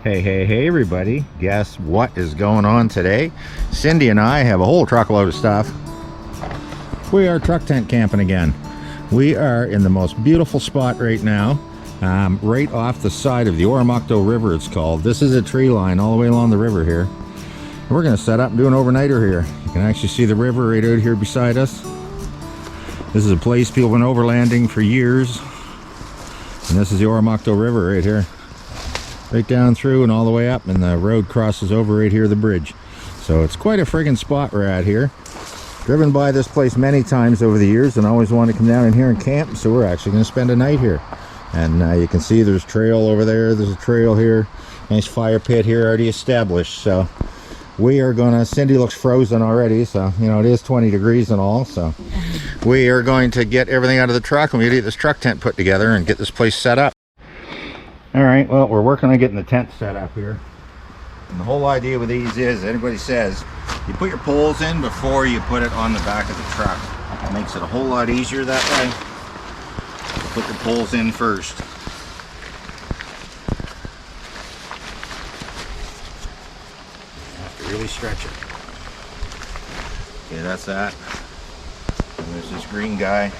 Hey everybody, guess what is going on today? Cindy and I have a whole truckload of stuff. We are truck tent camping again. We are in the most beautiful spot right now, right off the side of the Oromocto River, it's called. This is a tree line all the way along the river here. We're going to set up and do an overnighter here. You can actually see the river right out here beside us. This is a place people have been overlanding for years. And this is the Oromocto River right here. Right down through and all the way up, and the road crosses over right here, the bridge. So it's quite a friggin' spot we're at here. Driven by this place many times over the years and always wanted to come down in here and camp, so we're actually going to spend a night here. And you can see there's trail over there, there's a trail here, nice fire pit here already established. So we are gonna, Cindy looks frozen already, so you know it is 20 degrees and all, so we are going to get everything out of the truck and we're gonna get this truck tent put together and get this place set up. Alright, well, we're working on getting the tent set up here. And the whole idea with these is, anybody says, you put your poles in before you put it on the back of the truck. It makes it a whole lot easier that way. You put the poles in first. You have to really stretch it. Okay, that's that. And there's this green guy.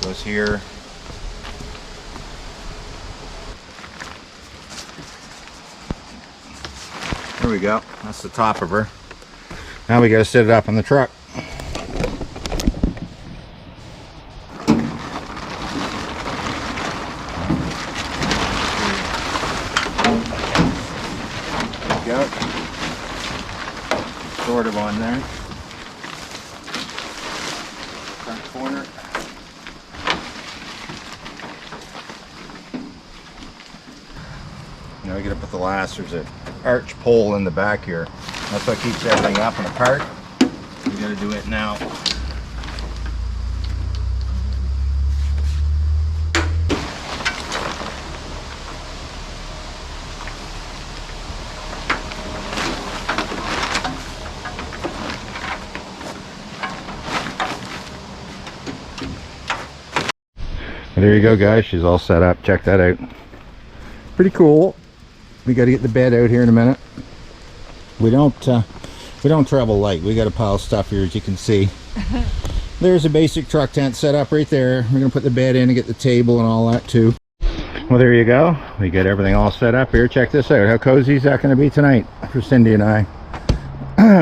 Goes here. There we go. That's the top of her. Now we got to set it up on the truck. There we go. Sort of on there. Front corner. Now we got to put the last. There's a arch pole in the back here. That's what keeps everything up and apart. We got to do it now. There you go, guys. She's all set up. Check that out. Pretty cool. We got to get the bed out here in a minute. We don't travel light. We got a pile of stuff here, as you can see. There's a basic truck tent set up right there. We're gonna put the bed in and get the table and all that too. Well, there you go. We got everything all set up here. Check this out. How cozy is that going to be tonight for Cindy and I?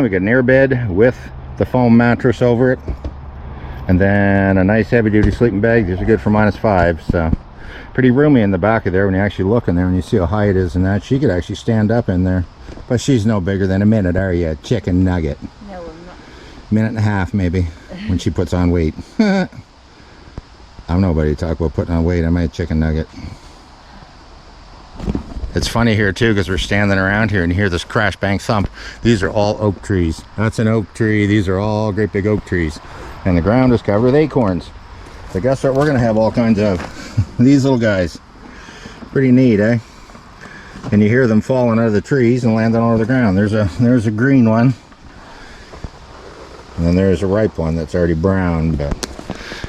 We got an air bed with the foam mattress over it, and then a nice heavy-duty sleeping bag. These are good for -5, so pretty roomy in the back of there when you actually look in there and you see how high it is and that. She could actually stand up in there, but she's no bigger than a minute, are you, chicken nugget? No, I'm not. Minute and a half maybe when she puts on weight. I'm nobody to talk about putting on weight. I'm a chicken nugget. It's funny here too because we're standing around here and you hear this crash bang thump. These are all oak trees. That's an oak tree. These are all great big oak trees, and the ground is covered with acorns. So guess what we're gonna have all kinds of these little guys. Pretty neat, eh? And you hear them falling out of the trees and landing all over the ground. There's a green one, and then there's a ripe one that's already brown.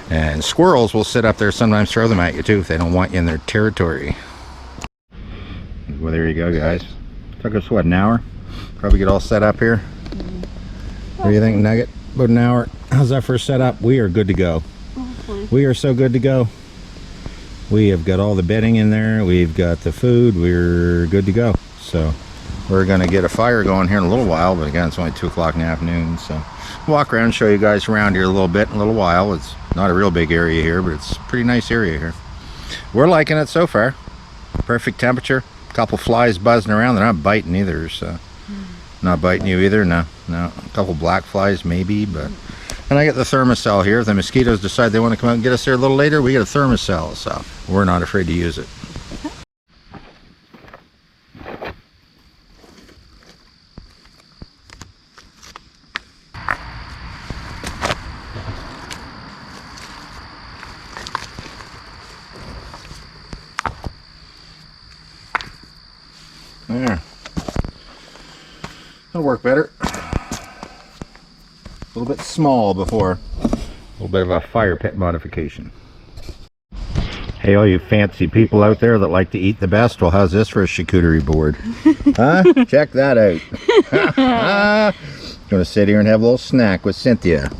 And squirrels will sit up there sometimes, throw them at you too if they don't want you in their territory. Well, there you go, guys. Took us what, an hour? Probably get all set up here. What do you think, Nugget? About an hour. How's that for a setup? We are good to go. We are so good to go. We have got all the bedding in there. We've got the food. We're good to go. So we're going to get a fire going here in a little while. But again, it's only 2 o'clock in the afternoon. So walk around and show you guys around here a little bit in a little while. It's not a real big area here, but it's a pretty nice area here. We're liking it so far. Perfect temperature. A couple flies buzzing around. They're not biting either. So not biting you either. No. A couple black flies maybe, but... And I got the thermocell here. If the mosquitoes decide they want to come out and get us there a little later, we get a thermocell, so we're not afraid to use it. There. That'll work better. A little bit small before. A little bit of a fire pit modification. Hey, all you fancy people out there that like to eat the best, well, how's this for a charcuterie board? Huh? Check that out. Gonna sit here and have a little snack with Cynthia.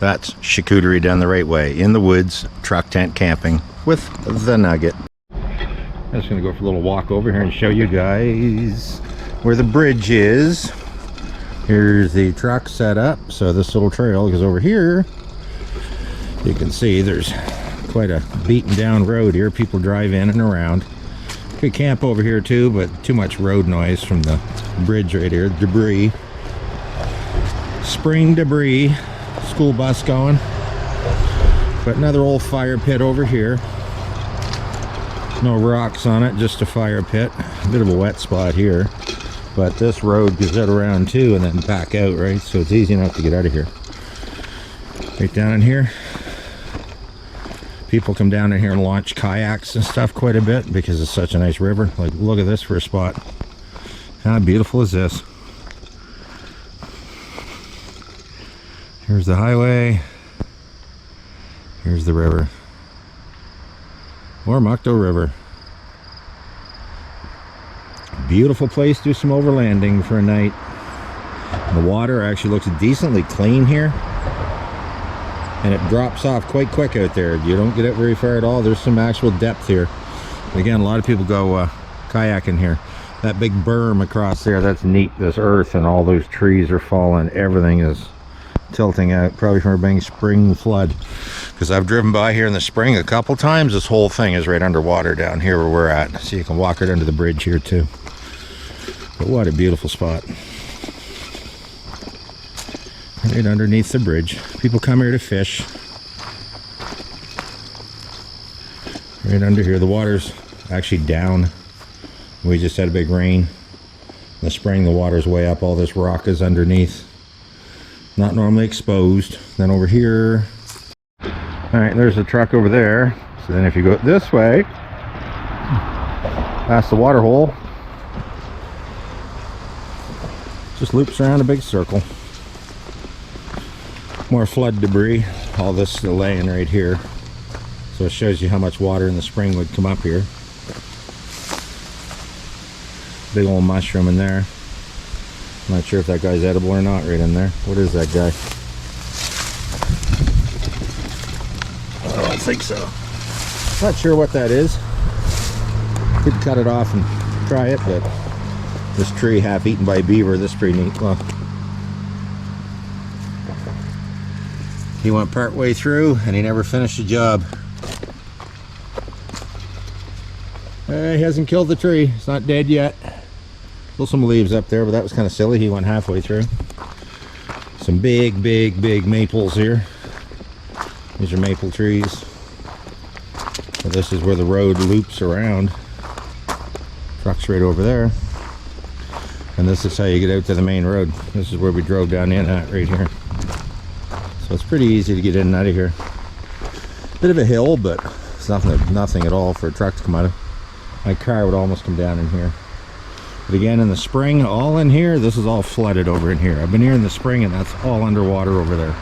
That's charcuterie done the right way. In the woods, truck tent camping with the Nugget. I'm just gonna go for a little walk over here and show you guys where the bridge is. Here's the truck set up. So this little trail goes over here. You can see there's quite a beaten down road here. People drive in and around. Could camp over here too, but too much road noise from the bridge right here. Debris. Spring debris. School bus going. But another old fire pit over here. No rocks on it, just a fire pit. A bit of a wet spot here. But this road goes out around too and then back out, right? So it's easy enough to get out of here. Right down in here. People come down in here and launch kayaks and stuff quite a bit because it's such a nice river. Like, look at this for a spot. How beautiful is this? Here's the highway. Here's the river. Oromocto River. Beautiful place to do some overlanding for a night. The water actually looks decently clean here. And it drops off quite quick out there. You don't get it very far at all. There's some actual depth here. And again, a lot of people go kayaking here. That big berm across there, that's neat. This earth and all those trees are falling. Everything is tilting out, probably from a big spring flood. Because I've driven by here in the spring a couple times. This whole thing is right underwater down here where we're at. So you can walk right under the bridge here too. But what a beautiful spot. Right underneath the bridge. People come here to fish. Right under here. The water's actually down. We just had a big rain. In the spring the water's way up. All this rock is underneath. Not normally exposed. Then over here. Alright, there's the truck over there. So then if you go this way, past the water hole, just loops around a big circle. More flood debris. All this is laying right here. So it shows you how much water in the spring would come up here. Big old mushroom in there. I'm not sure if that guy's edible or not right in there. What is that guy? I don't think so. Not sure what that is. Could cut it off and try it, but this tree half eaten by a beaver, this is pretty neat. Well, he went part way through and he never finished the job. He hasn't killed the tree. It's not dead yet. Still some leaves up there, but that was kind of silly. He went halfway through. Some big maples here. These are maple trees. So this is where the road loops around. Truck's right over there. And this is how you get out to the main road. This is where we drove down in at, right here. So it's pretty easy to get in and out of here. Bit of a hill, but it's nothing at all for a truck to come out of. My car would almost come down in here. But again, in the spring, all in here, this is all flooded over in here. I've been here in the spring and that's all underwater over there.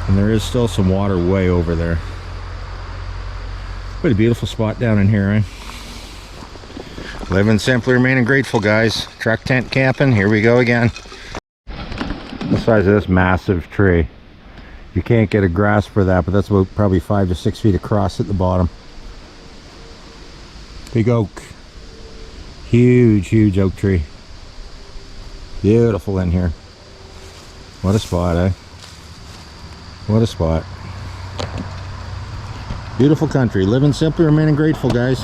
And there is still some water way over there. What a beautiful spot down in here, eh? Living simply, remaining grateful, guys. Truck tent camping, here we go again. The size of this massive tree. You can't get a grasp for that, but that's about probably 5 to 6 feet across at the bottom. Big oak. Huge oak tree. Beautiful in here. What a spot, eh? What a spot. Beautiful country. Living simply, remaining grateful, guys.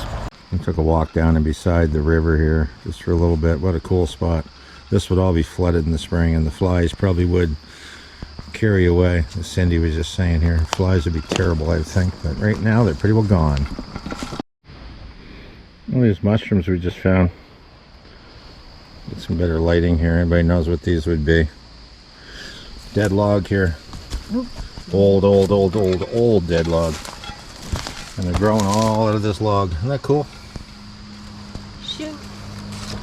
I took a walk down and beside the river here just for a little bit. What a cool spot. This would all be flooded in the spring and the flies probably would carry away, as Cindy was just saying here. Flies would be terrible, I think, but right now they're pretty well gone. All these mushrooms we just found. Get some better lighting here. Anybody knows what these would be? Dead log here. Old dead log. And they're growing all out of this log. Isn't that cool? Shoot.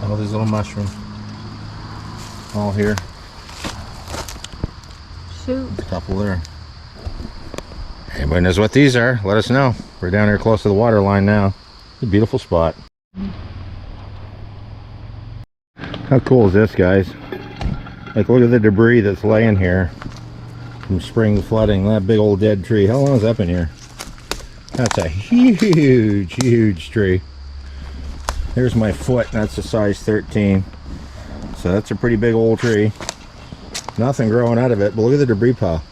All these little mushrooms. All here. Shoot. There's a couple there. Anybody knows what these are? Let us know. We're down here close to the water line now. It's a beautiful spot. How cool is this, guys? Like, look at the debris that's laying here from spring flooding. That big old dead tree. How long has that been here? That's a huge, huge tree. There's my foot. That's a size 13. So that's a pretty big old tree. Nothing growing out of it, but look at the debris pile.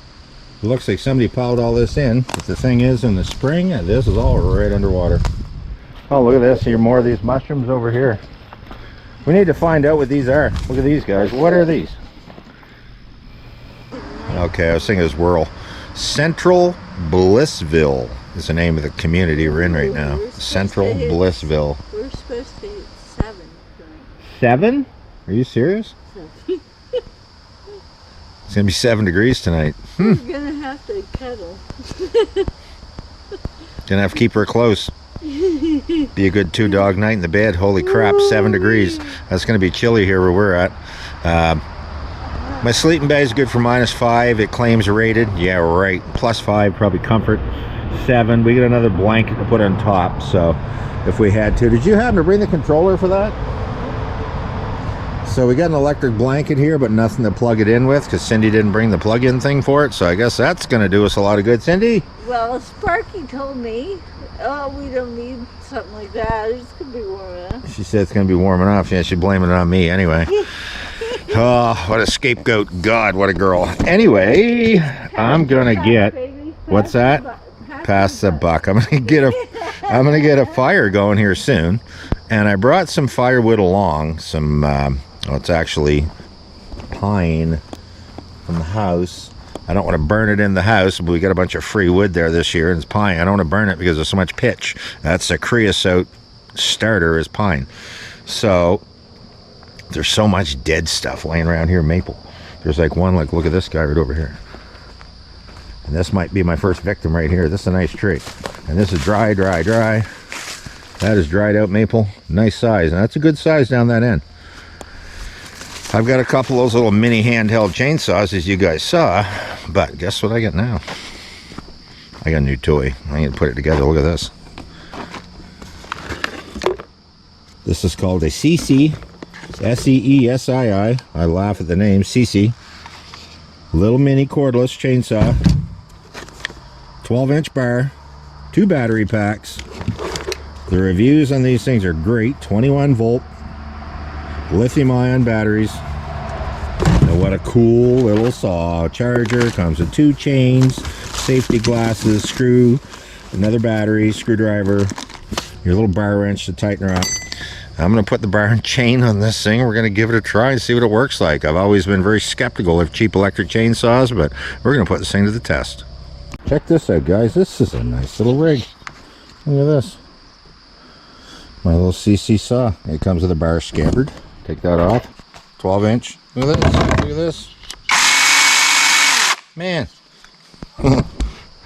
It looks like somebody piled all this in. But the thing is, in the spring, this is all right underwater. Oh, look at this. Here, more of these mushrooms over here. We need to find out what these are. Look at these guys. What are these? Okay, I was thinking it was Whirl. Central Blissville is the name of the community we're in right now. Central Blissville. We're supposed to hit 7 tonight. 7? Are you serious? It's gonna be 7 degrees tonight. We're gonna have to cuddle. Gonna have to keep her close. Be a good 2-dog night in the bed. Holy crap, 7 degrees. That's gonna be chilly here where we're at. My sleeping bag is good for -5. It claims rated. Yeah, right. +5, probably comfort. 7. We get another blanket to put on top, so if we had to. Did you happen to bring the controller for that? So we got an electric blanket here, but nothing to plug it in with because Cindy didn't bring the plug-in thing for it. So I guess that's going to do us a lot of good. Cindy? Well, Sparky told me, oh, we don't need something like that. It's going to be warm enough. She said it's going to be warm enough. Yeah, she's blaming it on me anyway. Oh, what a scapegoat. God, what a girl. Anyway, I'm going to get... What's that? Pass the buck. I'm going to get a fire going here soon. And I brought some firewood along. Some... well, it's actually pine from the house. I don't want to burn it in the house, but we got a bunch of free wood there this year, and it's pine. I don't want to burn it because there's so much pitch. That's a creosote starter is pine. So there's so much dead stuff laying around here, maple. There's like one, like look at this guy right over here. And this might be my first victim right here. This is a nice tree. And this is dry, dry, dry. That is dried out maple. Nice size. And that's a good size down that end. I've got a couple of those little mini handheld chainsaws, as you guys saw, but guess what I got now? I got a new toy. I need to put it together. Look at this. This is called a Seesii. S-E-E-S-I-I. I laugh at the name. Seesii. Little mini cordless chainsaw. 12-inch bar. 2 battery packs. The reviews on these things are great. 21-volt. Lithium-ion batteries. And what a cool little saw. Charger, comes with 2 chains, safety glasses, screw, another battery, screwdriver, your little bar wrench to tighten her up. I'm going to put the bar and chain on this thing. We're going to give it a try and see what it works like. I've always been very skeptical of cheap electric chainsaws, but we're going to put this thing to the test. Check this out, guys. This is a nice little rig. Look at this. My little Seesii saw. It comes with a bar scabbard. Take that off. 12-inch. Look at this. Look at this. Man.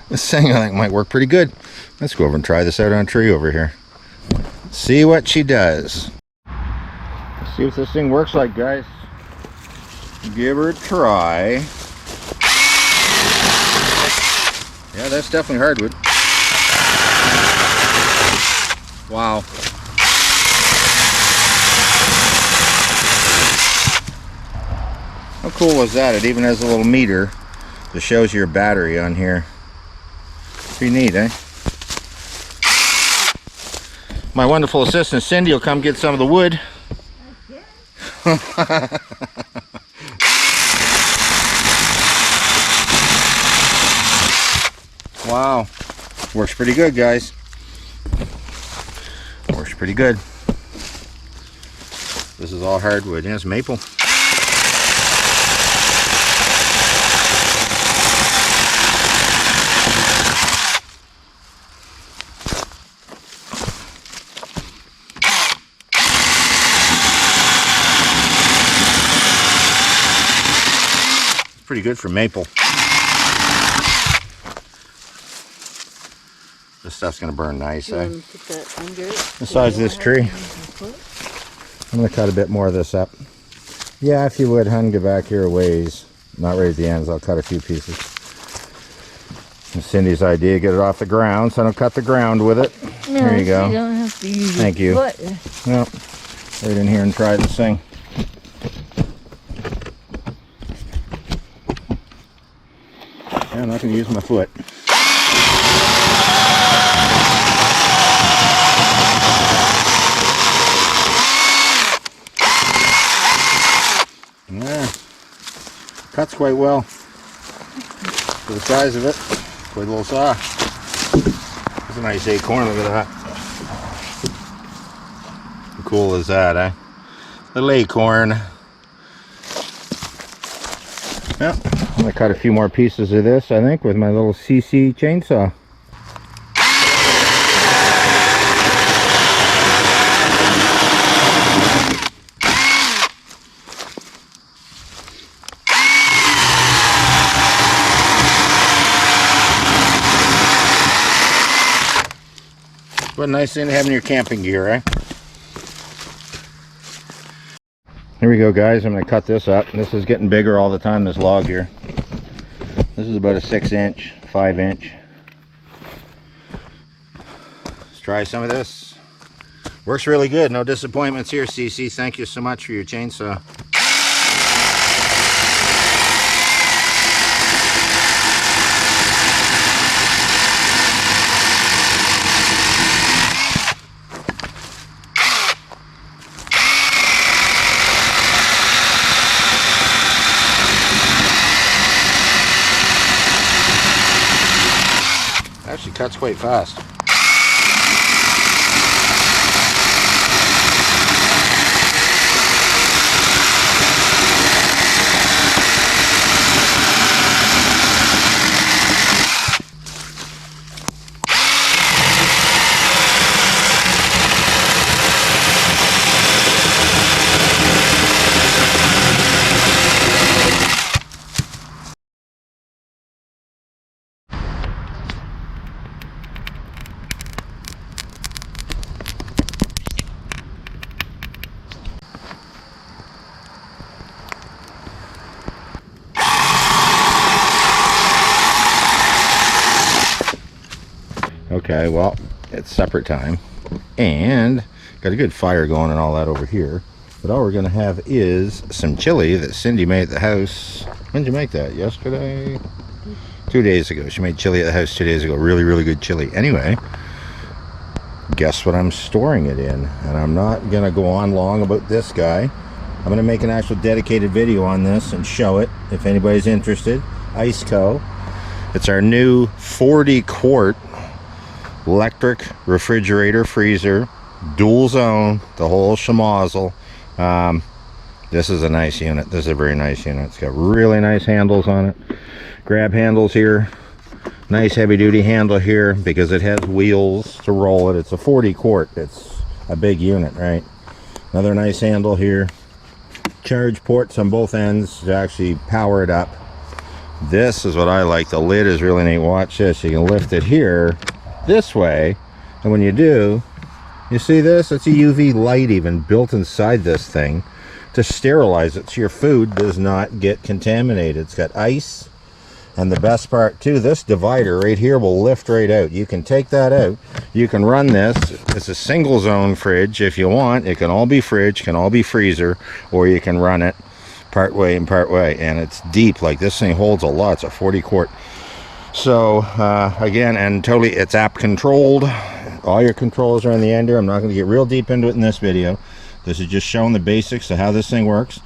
This thing I think might work pretty good. Let's go over and try this out on a tree over here. See what she does. Let's see what this thing works like, guys. Give her a try. Yeah, that's definitely hardwood. Wow. How cool was that? It even has a little meter that shows your battery on here. Pretty neat, eh? My wonderful assistant Cindy will come get some of the wood. Wow. Works pretty good, guys. Works pretty good. This is all hardwood. Yeah, it's maple. Pretty good for maple. This stuff's gonna burn nice, eh? Put that under it. The size of this tree. I'm gonna cut a bit more of this up. Yeah, if you would, hun, get back here a ways. Not right at the ends, I'll cut a few pieces. Cindy's idea, get it off the ground, so I don't cut the ground with it. No, There you go. You don't have to use Thank you. foot. Well, right in here and try this thing. Yeah, I'm not going to use my foot. Yeah, cuts quite well for the size of it. Quite a little saw. That's a nice acorn. Look at that. How cool is that, eh? Little acorn. Yeah, I'm gonna cut a few more pieces of this, I think, with my little Seesii chainsaw. What a nice thing to have in your camping gear, eh? Here we go, guys. I'm going to cut this up. This is getting bigger all the time, this log here. This is about a 6-inch, 5-inch. Let's try some of this. Works really good. No disappointments here, Seesii. Thank you so much for your chainsaw. Actually cuts quite fast. Okay, well, it's supper time, and got a good fire going and all that over here. But all we're going to have is some chili that Cindy made at the house. When did you make that? Yesterday? 2 days ago. She made chili at the house 2 days ago. Really, really good chili. Anyway, guess what I'm storing it in? And I'm not going to go on long about this guy. I'm going to make an actual dedicated video on this and show it if anybody's interested. Iceco. It's our new 40-quart electric refrigerator, freezer, dual zone, the whole schmozzle. This is a nice unit. This is a very nice unit. It's got really nice handles on it. Grab handles here. Nice heavy duty handle here because it has wheels to roll it. It's a 40-quart. It's a big unit, right? Another nice handle here. Charge ports on both ends to actually power it up. This is what I like. The lid is really neat. Watch this. You can lift it here this way, and when you do, you see this? It's a UV light even built inside this thing to sterilize it so your food does not get contaminated. It's got ice, and the best part too, this divider right here will lift right out. You can take that out. You can run this. It's a single zone fridge if you want. It can all be fridge, can all be freezer, or you can run it part way and part way, and it's deep. Like, this thing holds a lot. It's a 40-quart. So again, and totally, it's app controlled. All your controls are in the end here. I'm not going to get real deep into it in this video. This is just showing the basics of how this thing works.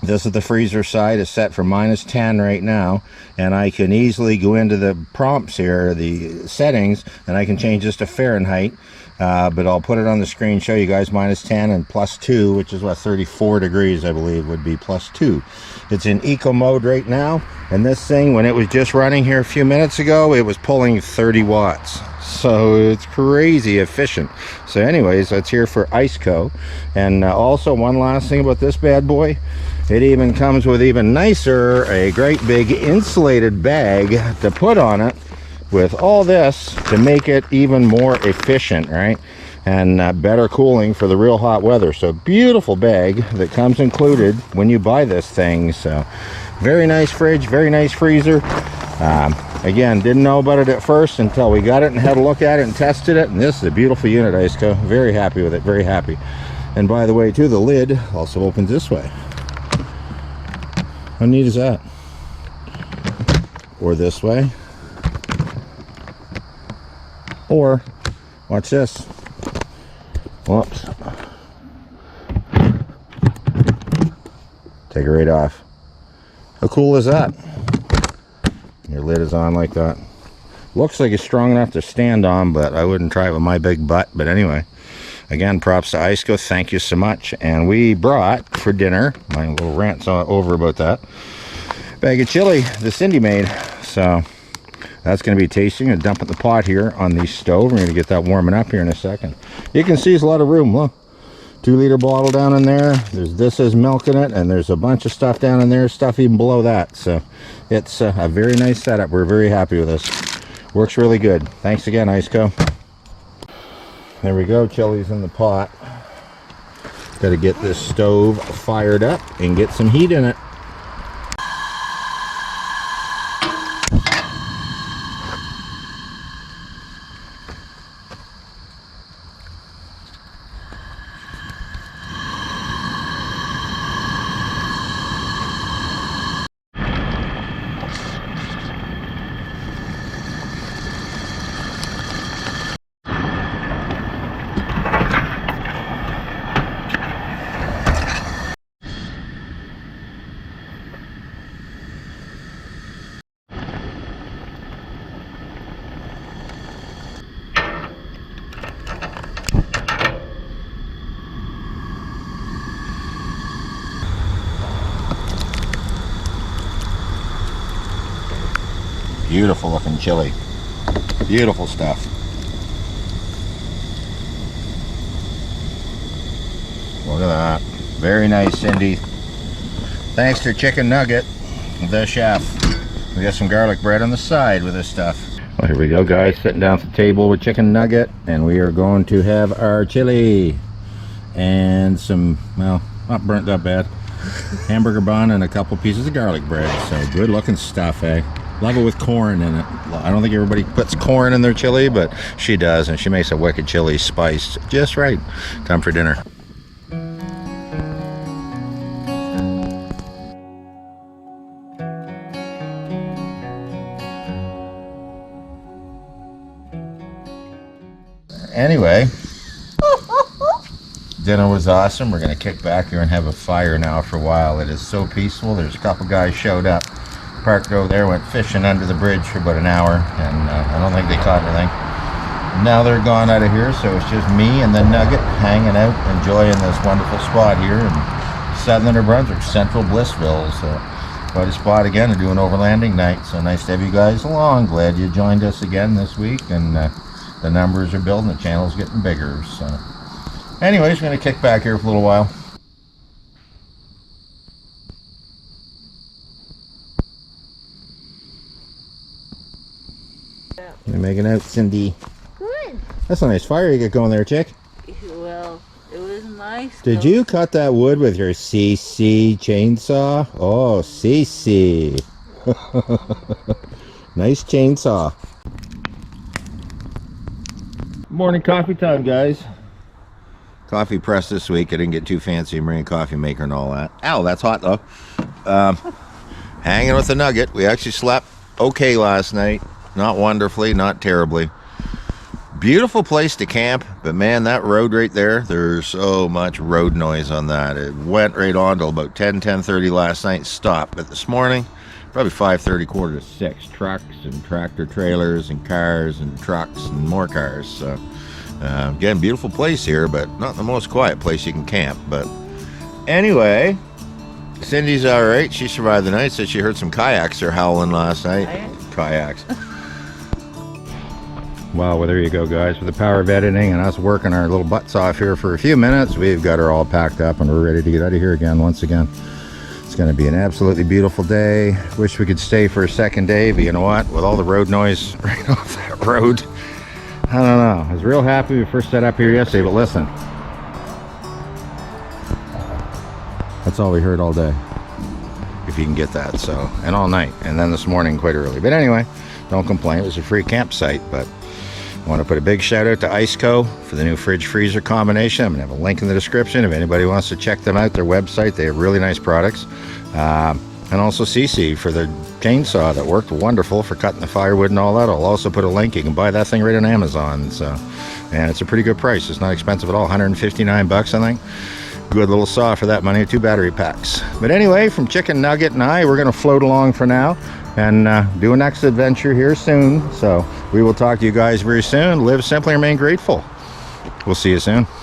This is the freezer side. It's set for -10 right now, and I can easily go into the prompts here, the settings, and I can change this to Fahrenheit. But I'll put it on the screen, show you guys -10 and +2, which is what, 34 degrees, I believe, would be +2. It's in eco mode right now, and this thing, when it was just running here a few minutes ago, it was pulling 30 watts. So it's crazy efficient. So anyways, that's here for Iceco. And also, one last thing about this bad boy, it even comes with even nicer, a great big insulated bag to put on it with all this to make it even more efficient, right? And better cooling for the real hot weather. So beautiful bag that comes included when you buy this thing. So very nice fridge, very nice freezer. Again, didn't know about it at first until we got it and had a look at it and tested it. And this is a beautiful unit, Iceco. Very happy with it, very happy. And by the way, too, the lid also opens this way. How neat is that? Or this way. Or, watch this. Whoops. Take it right off. How cool is that? Your lid is on like that. Looks like it's strong enough to stand on, but I wouldn't try it with my big butt. But anyway, again, props to Iceco. Thank you so much. And we brought for dinner, my little rant's over about that, bag of chili that Cindy made. So that's going to be tasting and dump in the pot here on the stove. We're going to get that warming up here in a second. You can see there's a lot of room. Look, 2-liter bottle down in there. There's this has milk in it, and there's a bunch of stuff down in there, stuff even below that. So it's a very nice setup. We're very happy with this. Works really good. Thanks again, Iceco. There we go. Chili's in the pot. Got to get this stove fired up and get some heat in it. Beautiful looking chili. Beautiful stuff. Look at that. Very nice, Cindy. Thanks to Chicken Nugget, the chef. We got some garlic bread on the side with this stuff. Well, here we go, guys. Sitting down at the table with Chicken Nugget, and we are going to have our chili and some, well, not burnt that bad, hamburger bun and a couple pieces of garlic bread. So good looking stuff, eh? Love it with corn in it. I don't think everybody puts corn in their chili, but she does, and she makes a wicked chili spiced just right. Time for dinner. Anyway, dinner was awesome. We're going to kick back here and have a fire now for a while. It is so peaceful. There's a couple guys showed up. Parked over there, went fishing under the bridge for about an hour, and I don't think they caught anything. Now they're gone out of here, so it's just me and the Nugget hanging out, enjoying this wonderful spot here in southern New Brunswick, central Blissville. So quite a spot again to do an overlanding night. So nice to have you guys along. Glad you joined us again this week, and the numbers are building, the channel's getting bigger. So anyways, we're going to kick back here for a little while. You're making out, Cindy. Good. That's a nice fire you got going there, chick. Well, it was nice. Did you cut that wood with your Seesii chainsaw? Oh, Seesii. Nice chainsaw. Morning coffee time, guys. Coffee press this week. I didn't get too fancy and bring a coffee maker and all that. Ow, that's hot though. Hanging with the Nugget. We actually slept okay last night. Not wonderfully, not terribly. Beautiful place to camp, but man, that road right there, there's so much road noise on that. It went right on till about 10:30 last night, stopped. But this morning, probably 5:30, 5:45, trucks and tractor trailers and cars and trucks and more cars. So, again, beautiful place here, but not the most quiet place you can camp. But anyway, Cindy's all right. She survived the night. Said she heard some kayaks are howling last night. Kayaks. Wow, well, there you go, guys. With the power of editing and us working our little butts off here for a few minutes, we've got her all packed up and we're ready to get out of here again once again. It's going to be an absolutely beautiful day. Wish we could stay for a second day, but you know what? With all the road noise right off that road, I don't know. I was real happy we first set up here yesterday, but listen. That's all we heard all day. If you can get that, so, and all night, and then this morning quite early. But anyway, don't complain. It was a free campsite. But I want to put a big shout out to Iceco for the new fridge freezer combination. I'm going to have a link in the description if anybody wants to check them out, their website. They have really nice products. And also Seesii for the chainsaw that worked wonderful for cutting the firewood and all that. I'll also put a link. You can buy that thing right on Amazon. So, and it's a pretty good price. It's not expensive at all. 159 bucks, I think. Good little saw for that money. 2 battery packs. But anyway, from Chicken Nugget and I, we're going to float along for now and do a next adventure here soon. So we will talk to you guys very soon. Live simply, remain grateful. We'll see you soon.